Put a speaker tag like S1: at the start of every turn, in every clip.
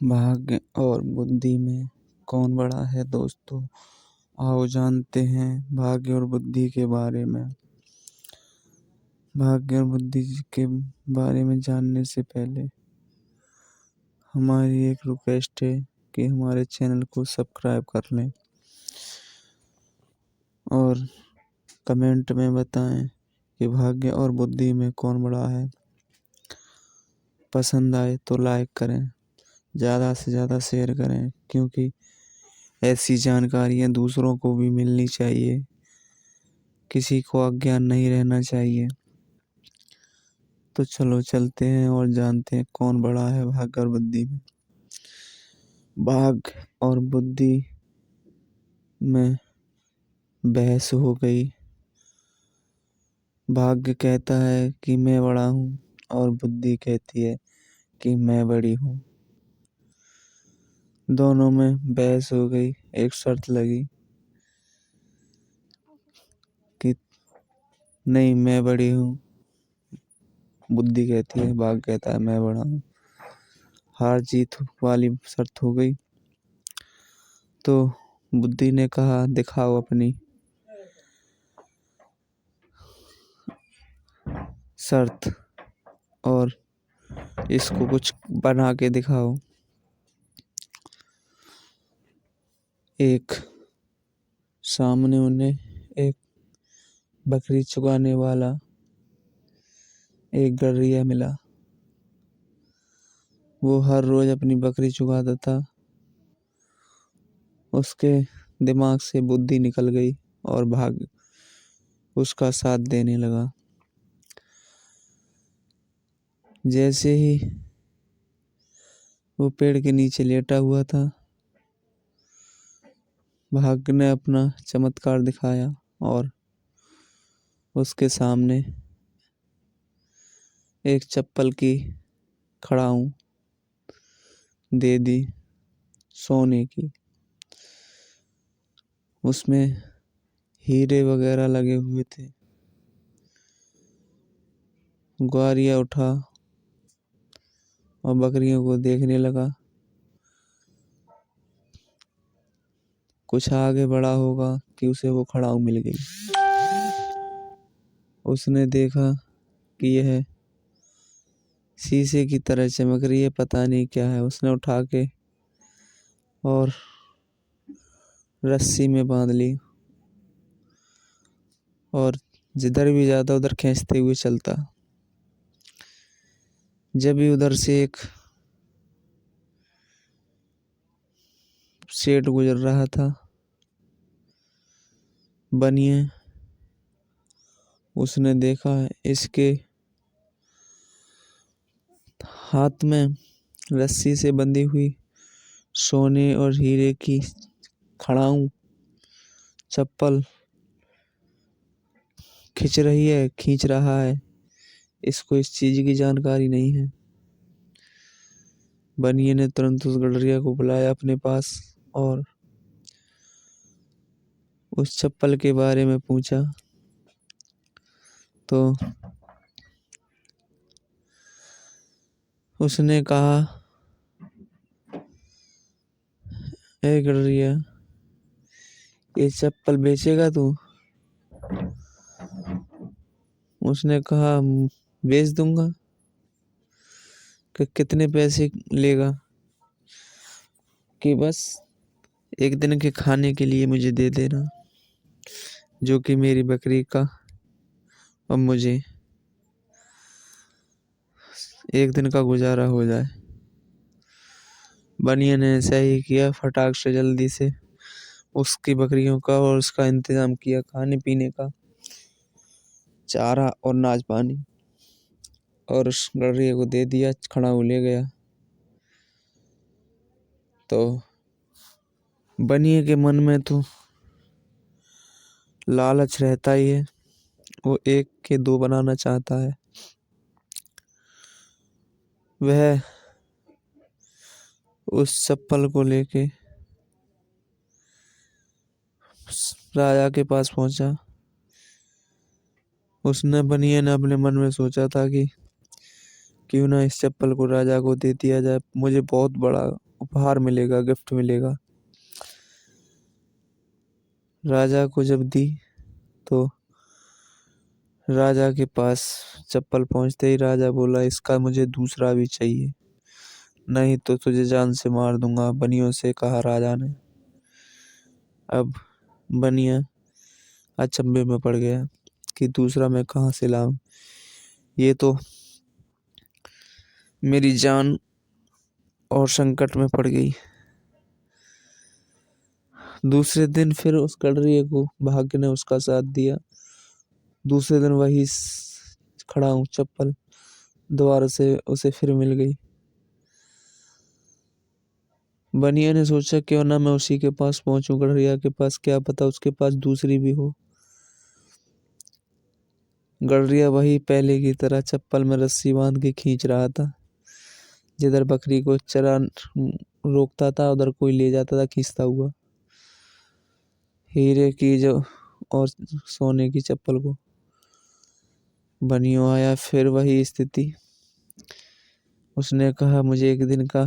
S1: भाग्य और बुद्धि में कौन बड़ा है दोस्तों? आओ जानते हैं भाग्य और बुद्धि के बारे में। भाग्य और बुद्धि के बारे में जानने से पहले हमारी एक रिक्वेस्ट है कि हमारे चैनल को सब्सक्राइब कर लें और कमेंट में बताएं कि भाग्य और बुद्धि में कौन बड़ा है। पसंद आए तो लाइक करें, ज़्यादा से ज़्यादा शेयर करें, क्योंकि ऐसी जानकारियाँ दूसरों को भी मिलनी चाहिए। किसी को अज्ञान नहीं रहना चाहिए। तो चलो चलते हैं और जानते हैं कौन बड़ा है भाग्य और बुद्धि में। भाग्य और बुद्धि में बहस हो गई। भाग्य कहता है कि मैं बड़ा हूँ और बुद्धि कहती है कि मैं बड़ी हूँ। दोनों में बहस हो गई। एक शर्त लगी कि नहीं, मैं बड़ी हूँ। बुद्धि कहती है, भाग्य कहता है मैं बड़ा हूँ। हार जीत वाली शर्त हो गई। तो बुद्धि ने कहा, दिखाओ अपनी शर्त और इसको कुछ बना के दिखाओ। एक सामने उन्हें एक बकरी चुगाने वाला एक गडरिया मिला। वो हर रोज अपनी बकरी चुगाता था। उसके दिमाग से बुद्धि निकल गई और भाग्य उसका साथ देने लगा। जैसे ही वो पेड़ के नीचे लेटा हुआ था, भाग्य ने अपना चमत्कार दिखाया और उसके सामने एक चप्पल की खड़ाऊं दे दी, सोने की। उसमें हीरे वगैरह लगे हुए थे। ग्वारिया उठा और बकरियों को देखने लगा। कुछ आगे बढ़ा होगा कि उसे वो खड़ाऊं मिल गई। उसने देखा कि यह शीशे की तरह चमक रही है, पता नहीं क्या है। उसने उठा के और रस्सी में बांध ली और जिधर भी जाता उधर खींचते हुए चलता। जब भी उधर से एक सेठ गुजर रहा था, बनिए, उसने देखा इसके हाथ में रस्सी से बंधी हुई सोने और हीरे की खड़ाऊं चप्पल खींच रहा है। इसको इस चीज की जानकारी नहीं है। बनिए ने तुरंत उस गडरिया को बुलाया अपने पास और उस चप्पल के बारे में पूछा। तो उसने कहा, ए गडरिया, ये चप्पल बेचेगा तू? उसने कहा, बेच दूंगा। कि कितने पैसे लेगा? कि बस एक दिन के खाने के लिए मुझे दे देना, जो कि मेरी बकरी का और मुझे एक दिन का गुजारा हो जाए। बनिया ने ऐसा ही किया। फटाक से जल्दी से उसकी बकरियों का और उसका इंतजाम किया, खाने पीने का, चारा और नाज पानी, और उस गडरिया को दे दिया। खड़ाऊं ले गया। तो बनिए के मन में तो लालच रहता ही है। वो एक के दो बनाना चाहता है। वह उस चप्पल को लेके राजा के पास पहुंचा। बनिए ने अपने मन में सोचा था कि क्यों ना इस चप्पल को राजा को दे दिया जाए। मुझे बहुत बड़ा उपहार मिलेगा, गिफ्ट मिलेगा। राजा को जब दी तो राजा के पास चप्पल पहुंचते ही राजा बोला, इसका मुझे दूसरा भी चाहिए, नहीं तो तुझे जान से मार दूंगा, बनियों से कहा राजा ने। अब बनिया अचंभे में पड़ गया कि दूसरा मैं कहाँ से लाऊं, ये तो मेरी जान और संकट में पड़ गई। दूसरे दिन फिर उस गडरिये को भाग्य ने उसका साथ दिया। दूसरे दिन वही खड़ा हूँ चप्पल दोबारा से उसे फिर मिल गई। बनिया ने सोचा क्यों ना मैं उसी के पास पहुंचूं, गडरिया के पास, क्या पता उसके पास दूसरी भी हो। गडरिया वही पहले की तरह चप्पल में रस्सी बांध के खींच रहा था। जिधर बकरी को चरा रोकता था उधर कोई ले जाता था खींचता हुआ, हीरे की जो और सोने की चप्पल को। बनियो आया, फिर वही स्थिति। उसने कहा, मुझे एक दिन का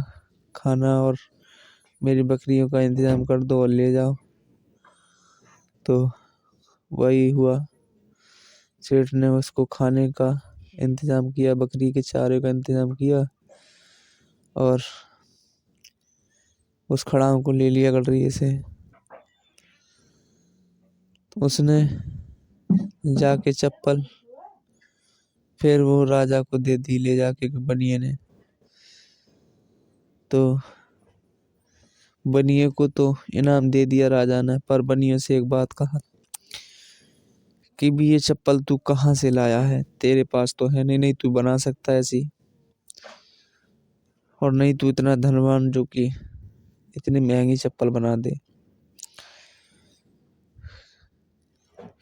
S1: खाना और मेरी बकरियों का इंतजाम कर दो और ले जाओ। तो वही हुआ। सेठ ने उसको खाने का इंतजाम किया, बकरी के चारे का इंतजाम किया और उस खड़ाऊ को ले लिया गडरिये से। तो उसने जाके चप्पल फिर वो राजा को दे दी ले जाके बनिए ने। तो बनिए को तो इनाम दे दिया राजा ने, पर बनिए से एक बात कहा कि भी ये चप्पल तू कहाँ से लाया है, तेरे पास तो है नहीं, नहीं तू बना सकता है ऐसी, और नहीं तू इतना धनवान जो कि इतनी महंगी चप्पल बना दे।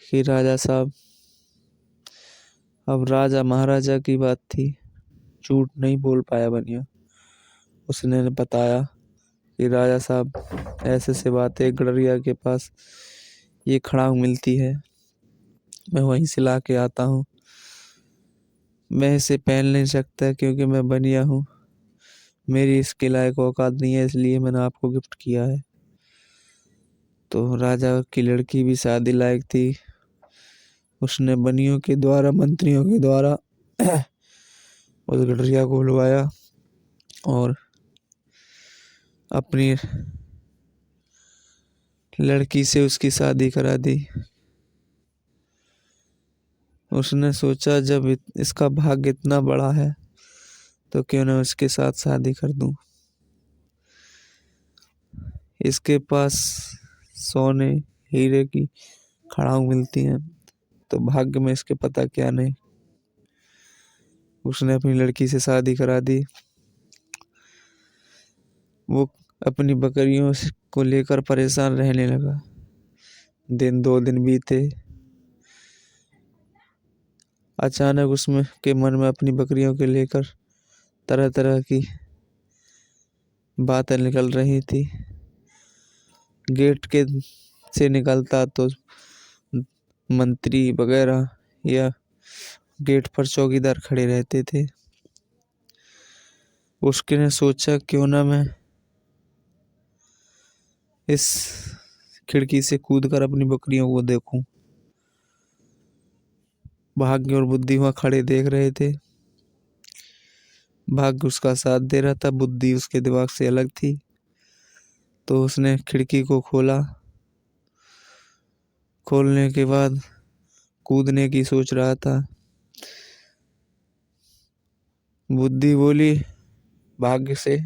S1: कि राजा साहब, अब राजा महाराजा की बात थी, झूठ नहीं बोल पाया बनिया। उसने बताया कि राजा साहब ऐसे से बात है, गडरिया के पास ये खड़ाऊ मिलती है, मैं वहीं से ला के आता हूँ, मैं इसे पहन नहीं सकता क्योंकि मैं बनिया हूँ, मेरी इसके लायक औकात नहीं है, इसलिए मैंने आपको गिफ्ट किया है। तो राजा की लड़की भी शादी लायक थी। उसने बनियों के द्वारा, मंत्रियों के द्वारा उस गडरिया को बुलवाया और अपनी लड़की से उसकी शादी करा दी। उसने सोचा जब इसका भाग्य इतना बड़ा है तो क्यों ना उसके साथ शादी कर दूं। इसके पास सोने हीरे की खड़ाऊ मिलती हैं, तो भाग्य में इसके पता क्या नहीं। उसने अपनी लड़की से शादी करा दी। वो अपनी बकरियों को लेकर परेशान रहने लगा। दिन 2 दिन बीते। अचानक उसमें के मन में अपनी बकरियों के लेकर तरह तरह की बातें निकल रही थी। गेट के से निकलता तो मंत्री वगैरह या गेट पर चौकीदार खड़े रहते थे। उसके ने सोचा क्यों ना मैं इस खिड़की से कूदकर अपनी बकरियों को देखूं। भाग्य और बुद्धि वहां खड़े देख रहे थे। भाग्य उसका साथ दे रहा था, बुद्धि उसके दिमाग से अलग थी। तो उसने खिड़की को खोला। खोलने के बाद कूदने की सोच रहा था। बुद्धि बोली भाग्य से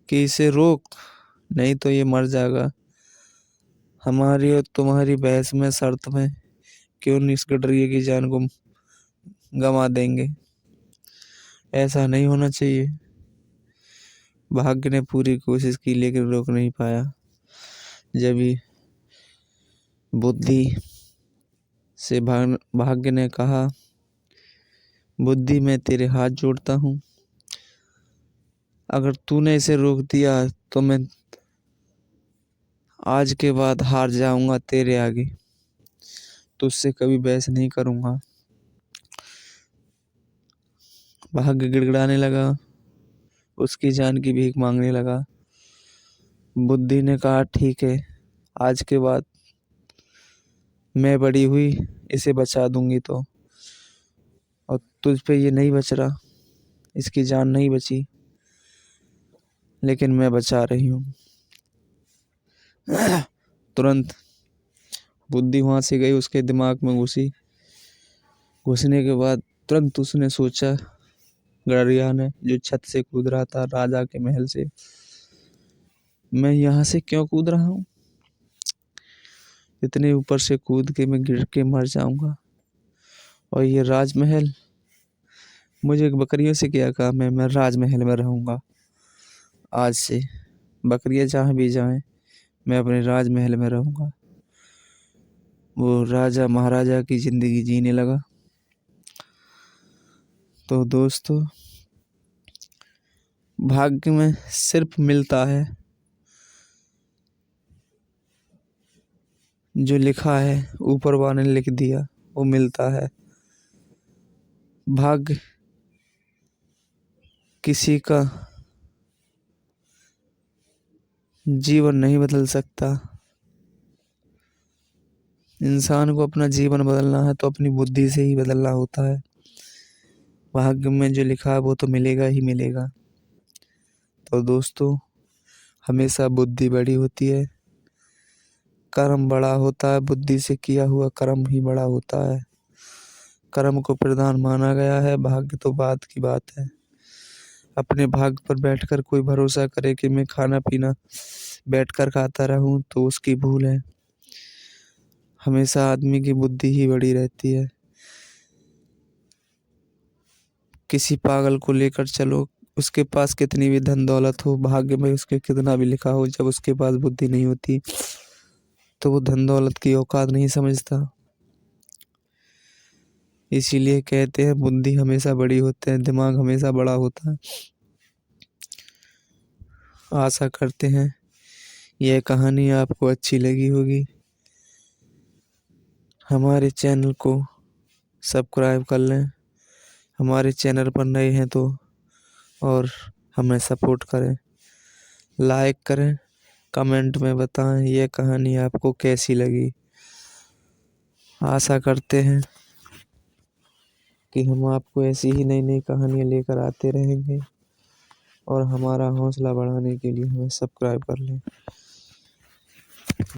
S1: कि इसे रोक, नहीं तो ये मर जाएगा। हमारी और तुम्हारी बहस में, शर्त में क्यों नहीं इस गडरिये की जान को गंवा देंगे, ऐसा नहीं होना चाहिए। भाग्य ने पूरी कोशिश की लेकिन रोक नहीं पाया। जब ही बुद्धि से भाग्य ने कहा, बुद्धि मैं तेरे हाथ जोड़ता हूँ, अगर तूने इसे रोक दिया तो मैं आज के बाद हार जाऊंगा तेरे आगे, तुझसे कभी बहस नहीं करूंगा। भाग्य गिड़गिड़ाने लगा। उसकी जान की भीख मांगने लगा। बुद्धि ने कहा ठीक है, आज के बाद मैं बड़ी हुई इसे बचा दूंगी तो, और तुझ पे ये नहीं बच रहा, इसकी जान नहीं बची, लेकिन मैं बचा रही हूँ। तुरंत बुद्धि वहां से गई, उसके दिमाग में घुसी। घुसने के बाद तुरंत उसने सोचा, गड़रिया ने जो छत से कूद रहा था राजा के महल से, मैं यहाँ से क्यों कूद रहा हूँ, इतने ऊपर से कूद के मैं गिर के मर जाऊंगा। और ये राजमहल, मुझे बकरियों से क्या काम है, मैं राजमहल में रहूंगा। आज से बकरियां जहाँ भी जाएं, मैं अपने राजमहल में रहूंगा। वो राजा महाराजा की जिंदगी जीने लगा। तो दोस्तों, भाग्य में सिर्फ मिलता है जो लिखा है, ऊपर वाले ने लिख दिया वो मिलता है। भाग्य किसी का जीवन नहीं बदल सकता। इंसान को अपना जीवन बदलना है तो अपनी बुद्धि से ही बदलना होता है। भाग्य में जो लिखा है वो तो मिलेगा ही मिलेगा। तो दोस्तों, हमेशा बुद्धि बड़ी होती है, कर्म बड़ा होता है, बुद्धि से किया हुआ कर्म ही बड़ा होता है। कर्म को प्रधान माना गया है, भाग्य तो बात की बात है। अपने भाग्य पर बैठकर कोई भरोसा करे कि मैं खाना पीना बैठकर खाता रहूं तो उसकी भूल है। हमेशा आदमी की बुद्धि ही बड़ी रहती है। किसी पागल को लेकर चलो, उसके पास कितनी भी धन दौलत हो, भाग्य में उसके कितना भी लिखा हो, जब उसके पास बुद्धि नहीं होती तो वो धन दौलत की औकात नहीं समझता। इसीलिए कहते हैं बुद्धि हमेशा बड़ी होते हैं, दिमाग हमेशा बड़ा होता है। आशा करते हैं यह कहानी आपको अच्छी लगी होगी। हमारे चैनल को सब्सक्राइब कर लें, हमारे चैनल पर नए हैं तो, और हमें सपोर्ट करें, लाइक करें, कमेंट में बताएं यह कहानी आपको कैसी लगी। आशा करते हैं कि हम आपको ऐसी ही नई नई कहानियाँ लेकर आते रहेंगे, और हमारा हौसला बढ़ाने के लिए हमें सब्सक्राइब कर लें।